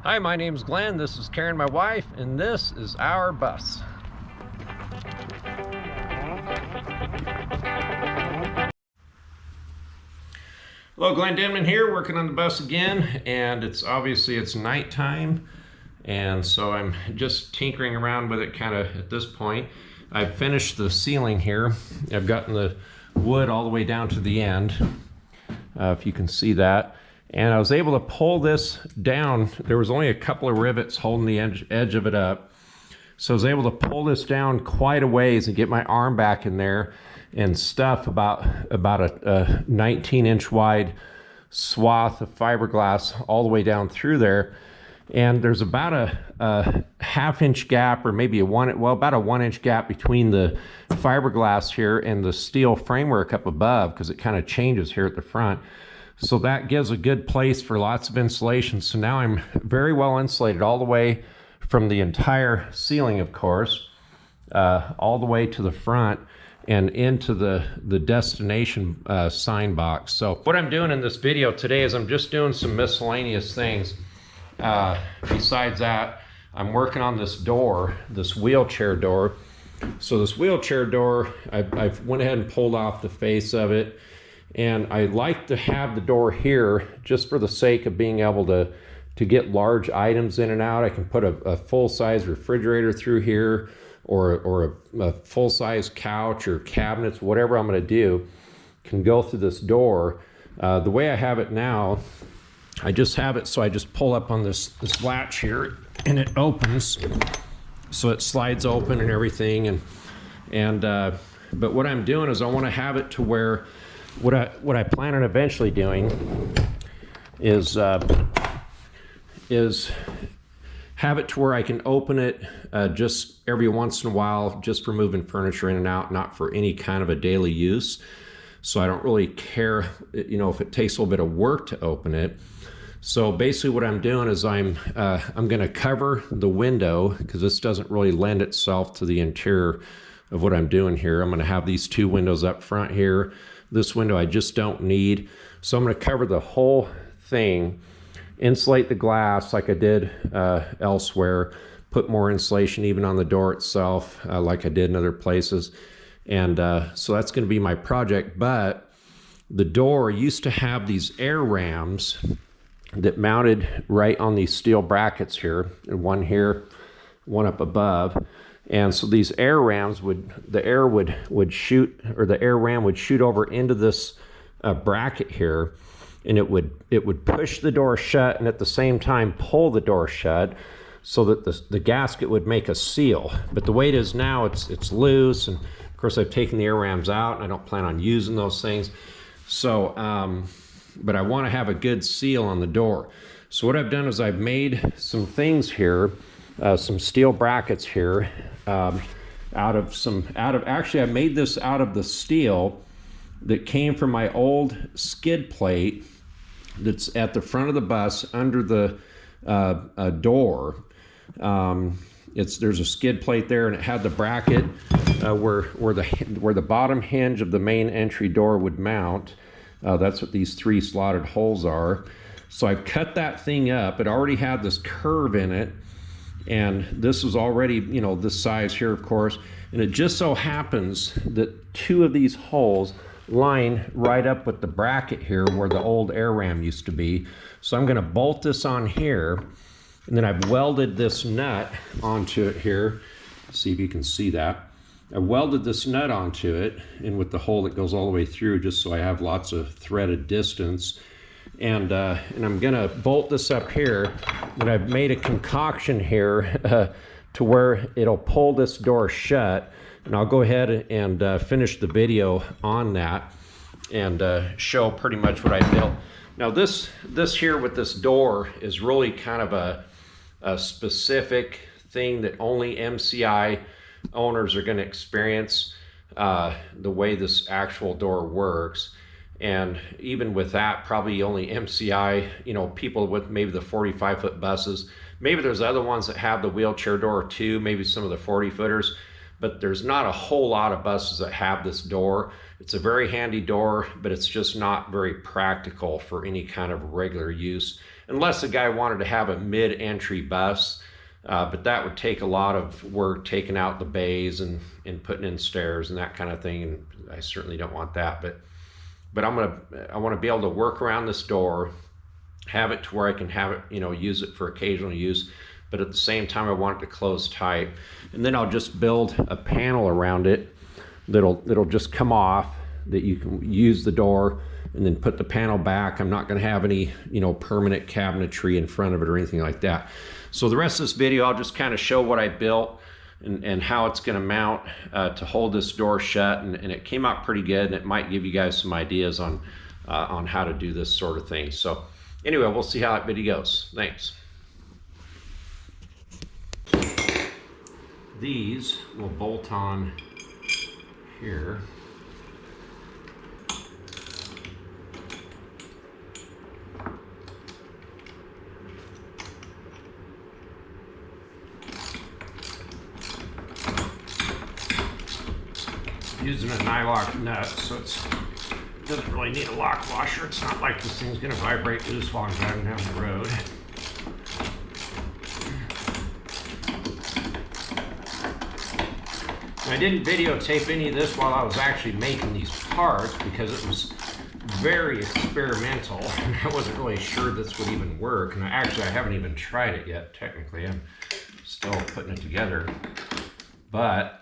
Hi, my name's Glenn. This is Karen, my wife, and this is our bus. Hello, Glenn Denman here, working on the bus again, and it's nighttime, and so I'm just tinkering around with it kind of at this point. I've finished the ceiling here. I've gotten the wood all the way down to the end, if you can see that. And I was able to pull this down. There was only a couple of rivets holding the edge of it up. So I was able to pull this down quite a ways and get my arm back in there and stuff about a 19-inch wide swath of fiberglass all the way down through there. And there's about a half-inch gap, or maybe about a 1-inch gap between the fiberglass here and the steel framework up above, because it kind of changes here at the front. So that gives a good place for lots of insulation. So now I'm very well insulated all the way from the entire ceiling, of course, all the way to the front and into the destination sign box. So what I'm doing in this video today is I'm just doing some miscellaneous things. Besides that, I'm working on this door, this wheelchair door. So this wheelchair door, I've went ahead and pulled off the face of it. And I like to have the door here just for the sake of being able to get large items in and out. I can put a full-size refrigerator through here, or a full-size couch or cabinets, whatever I'm going to do can go through this door. The way I have it now, I just have it so I just pull up on this latch here and it opens, so it slides open and everything. But what I'm doing is I want to have it to where what I plan on eventually doing is have it to where I can open it just every once in a while, just for moving furniture in and out, not for any kind of a daily use. So I don't really care, if it takes a little bit of work to open it. So basically what I'm doing is I'm going to cover the window, because this doesn't really lend itself to the interior of what I'm doing here. I'm going to have these two windows up front here. This window I just don't need. So I'm going to cover the whole thing, insulate the glass like I did elsewhere, put more insulation even on the door itself like I did in other places. And so that's going to be my project. But the door used to have these air rams that mounted right on these steel brackets here, and one here, one up above. And so these air rams the air ram would shoot over into this bracket here, and it would push the door shut and at the same time pull the door shut, so that the gasket would make a seal. But the way it is now, it's loose, and of course I've taken the air rams out and I don't plan on using those things. So but I want to have a good seal on the door. So what I've done is I've made some things here, some steel brackets here, actually I made this out of the steel that came from my old skid plate that's at the front of the bus under the door. There's a skid plate there, and it had the bracket where the bottom hinge of the main entry door would mount. That's what these 3 slotted holes are. So I've cut that thing up. It already had this curve in it, and this was already, this size here, of course. And it just so happens that 2 of these holes line right up with the bracket here where the old air ram used to be. So I'm going to bolt this on here, and then I've welded this nut onto it here. See if you can see that. I welded this nut onto it, and with the hole that goes all the way through, just so I have lots of threaded distance. And I'm gonna bolt this up here, and I've made a concoction here to where it'll pull this door shut. And I'll go ahead and finish the video on that and show pretty much what I built. Now this here with this door is really kind of a specific thing that only MCI owners are going to experience, the way this actual door works. And even with that, probably only MCI, people with maybe the 45-foot buses. Maybe there's other ones that have the wheelchair door too, maybe some of the 40-footers, but there's not a whole lot of buses that have this door. It's a very handy door, but it's just not very practical for any kind of regular use. unless the guy wanted to have a mid-entry bus. But that would take a lot of work, taking out the bays and putting in stairs and that kind of thing. And I certainly don't want that. But I want to be able to work around this door, have it to where I can have it, use it for occasional use. But at the same time, I want it to close tight. And then I'll just build a panel around it that'll just come off, that you can use the door and then put the panel back. I'm not going to have any, permanent cabinetry in front of it or anything like that. So the rest of this video, I'll just kind of show what I built and how it's going to mount to hold this door shut. And it came out pretty good, and it might give you guys some ideas on how to do this sort of thing. So anyway, we'll see how that video goes. Thanks. These will bolt on here. Using a nylock nut, so it doesn't really need a lock washer. It's not like this thing's going to vibrate loose while I'm driving down the road. I didn't videotape any of this while I was actually making these parts because it was very experimental and I wasn't really sure this would even work. And I haven't even tried it yet, technically. I'm still putting it together. But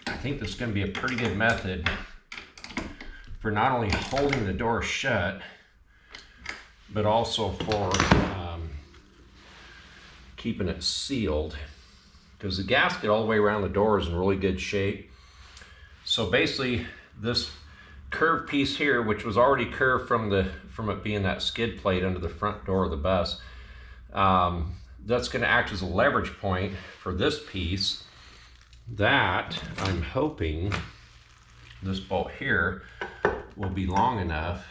I think this is going to be a pretty good method for not only holding the door shut, but also for keeping it sealed, because the gasket all the way around the door is in really good shape. So basically this curved piece here, which was already curved from it being that skid plate under the front door of the bus, that's going to act as a leverage point for this piece. That I'm hoping this bolt here will be long enough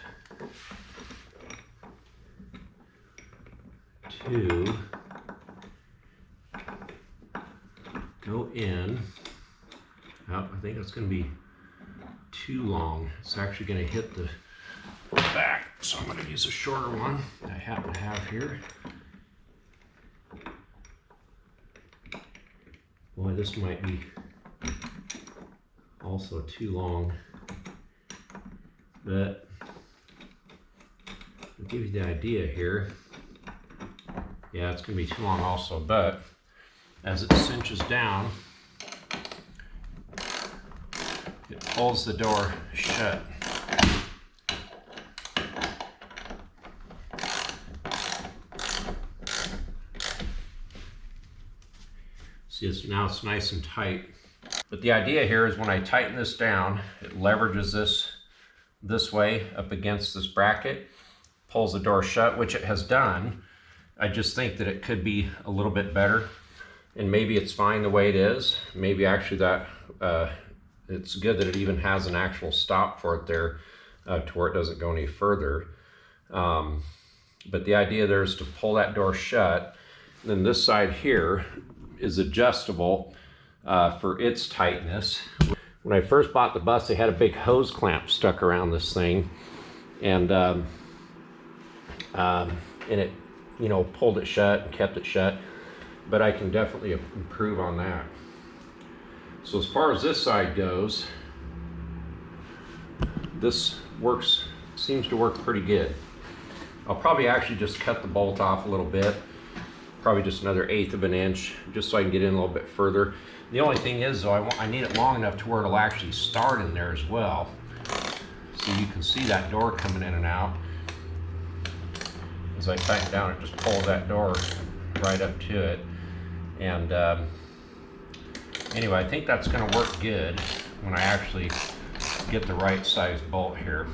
to go in. Oh, I think it's going to be too long. It's actually going to hit the back, so I'm going to use a shorter one I happen to have here. Boy, this might be also too long, but I'll give you the idea here. Yeah, it's going to be too long also, but as it cinches down, it pulls the door shut. See, now it's nice and tight. But the idea here is when I tighten this down, it leverages this way up against this bracket, pulls the door shut, which it has done. I just think that it could be a little bit better, and maybe it's fine the way it is. Maybe actually that it's good that it even has an actual stop for it there to where it doesn't go any further. But the idea there is to pull that door shut. And then this side here is adjustable for its tightness. When I first bought the bus, they had a big hose clamp stuck around this thing, and it, pulled it shut and kept it shut. But I can definitely improve on that. So as far as this side goes, this seems to work pretty good. I'll probably actually just cut the bolt off a little bit. Probably just another 1/8 of an inch, just so I can get in a little bit further. The only thing is, though, I need it long enough to where it'll actually start in there as well. So you can see that door coming in and out. As I tighten down, it just pulls that door right up to it. And anyway, I think that's going to work good when I actually get the right size bolt here.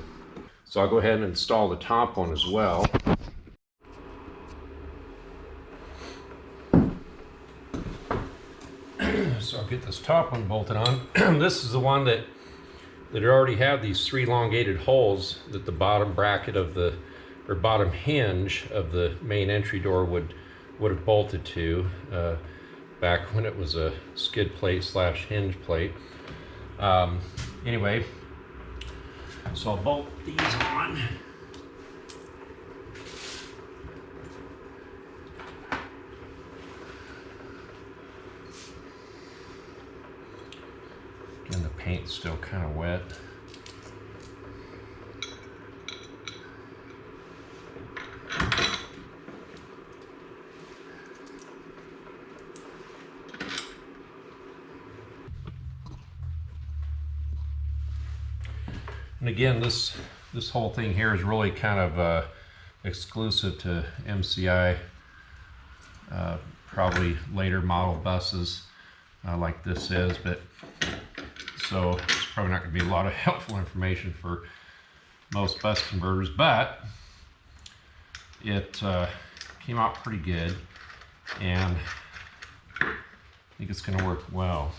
So I'll go ahead and install the top one as well. So I'll get this top one bolted on. This is the one that already had these 3 elongated holes that the bottom bracket of or bottom hinge of the main entry door would have bolted to back when it was a skid plate / hinge plate. Anyway, so I'll bolt these on. paint's still kind of wet. And again, this whole thing here is really kind of exclusive to MCI, probably later model buses like this is, but so it's probably not going to be a lot of helpful information for most bus converters, but it came out pretty good, and I think it's going to work well.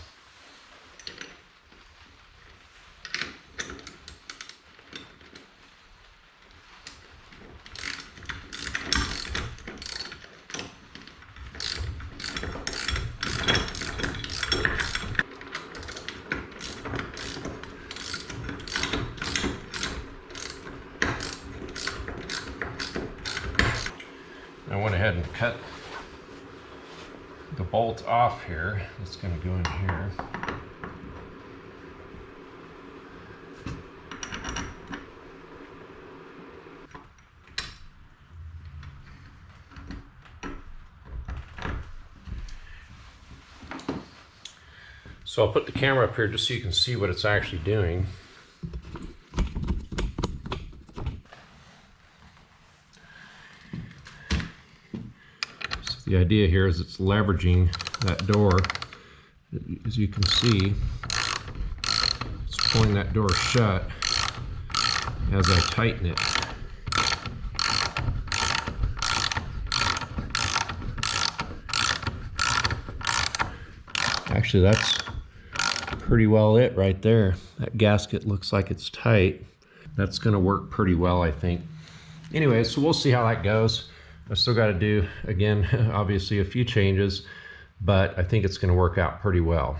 I went ahead and cut the bolt off here. It's going to go in here. So I'll put the camera up here just so you can see what it's actually doing. The idea here is it's leveraging that door. As you can see, it's pulling that door shut as I tighten it. Actually, that's pretty well it right there. That gasket looks like it's tight. That's going to work pretty well, I think. Anyway, so we'll see how that goes. I still got to do, again, obviously a few changes, but I think it's going to work out pretty well.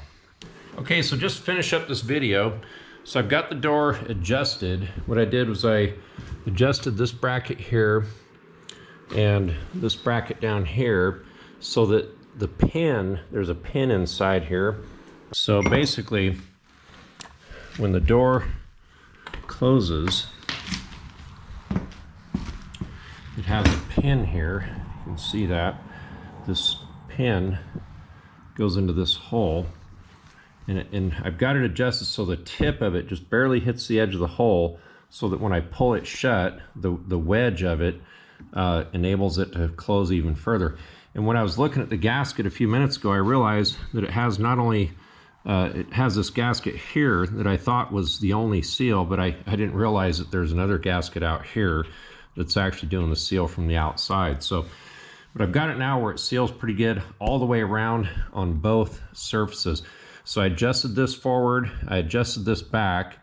Okay, so just to finish up this video, so I've got the door adjusted. What I did was I adjusted this bracket here and this bracket down here so that the pin, there's a pin inside here. So basically, when the door closes, it has a pin here. You can see that. This pin goes into this hole, and I've got it adjusted so the tip of it just barely hits the edge of the hole, so that when I pull it shut, the wedge of it enables it to close even further. And when I was looking at the gasket a few minutes ago, I realized that it has not only it has this gasket here that I thought was the only seal, but I didn't realize that there's another gasket out here that's actually doing the seal from the outside. So, but I've got it now where it seals pretty good all the way around on both surfaces. So I adjusted this forward, I adjusted this back,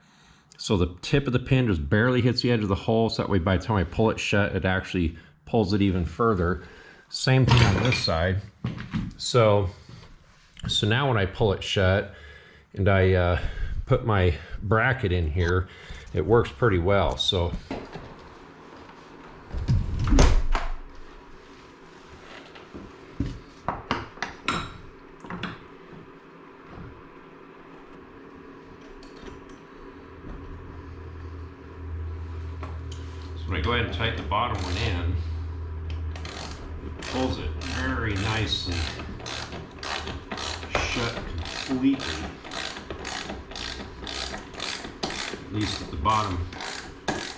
so the tip of the pin just barely hits the edge of the hole, so that way by the time I pull it shut, it actually pulls it even further. Same thing on this side. So now when I pull it shut and I put my bracket in here, it works pretty well. So when I go ahead and tighten the bottom one in, it pulls it very nicely shut completely, at least at the bottom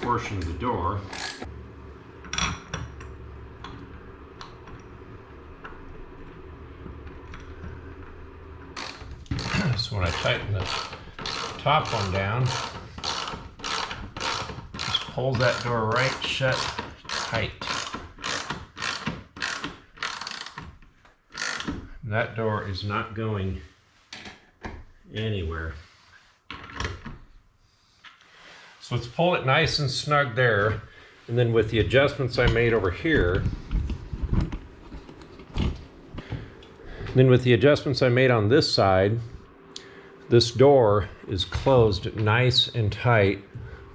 portion of the door. So when I tighten the top one down, hold that door right shut tight. That door is not going anywhere. So let's pull it nice and snug there, and then with the adjustments I made over here, then with the adjustments I made on this side, this door is closed nice and tight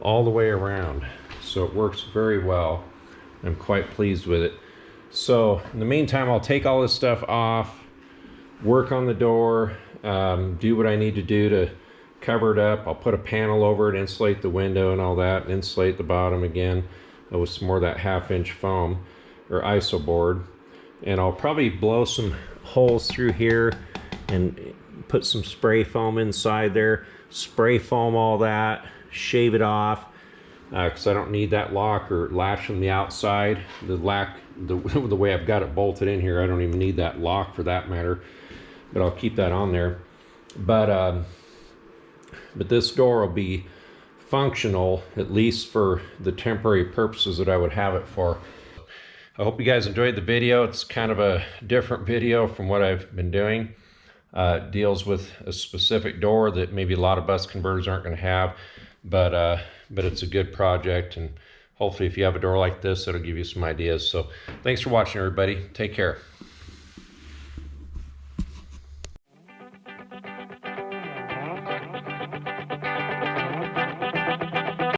all the way around, so it works very well. I'm quite pleased with it. So in the meantime, I'll take all this stuff off, work on the door, do what I need to do to cover it up. I'll put a panel over it, insulate the window and all that, and insulate the bottom again with some more of that 1/2 inch foam or iso board. And I'll probably blow some holes through here and put some spray foam inside there, spray foam all that, shave it off, because I don't need that lock or latch from the outside. The way I've got it bolted in here, I don't even need that lock for that matter, but I'll keep that on there. But this door will be functional, at least for the temporary purposes that I would have it for. I hope you guys enjoyed the video. It's kind of a different video from what I've been doing. It deals with a specific door that maybe a lot of bus converters aren't going to have, but it's a good project, and hopefully if you have a door like this, it'll give you some ideas. So thanks for watching, everybody. Take care.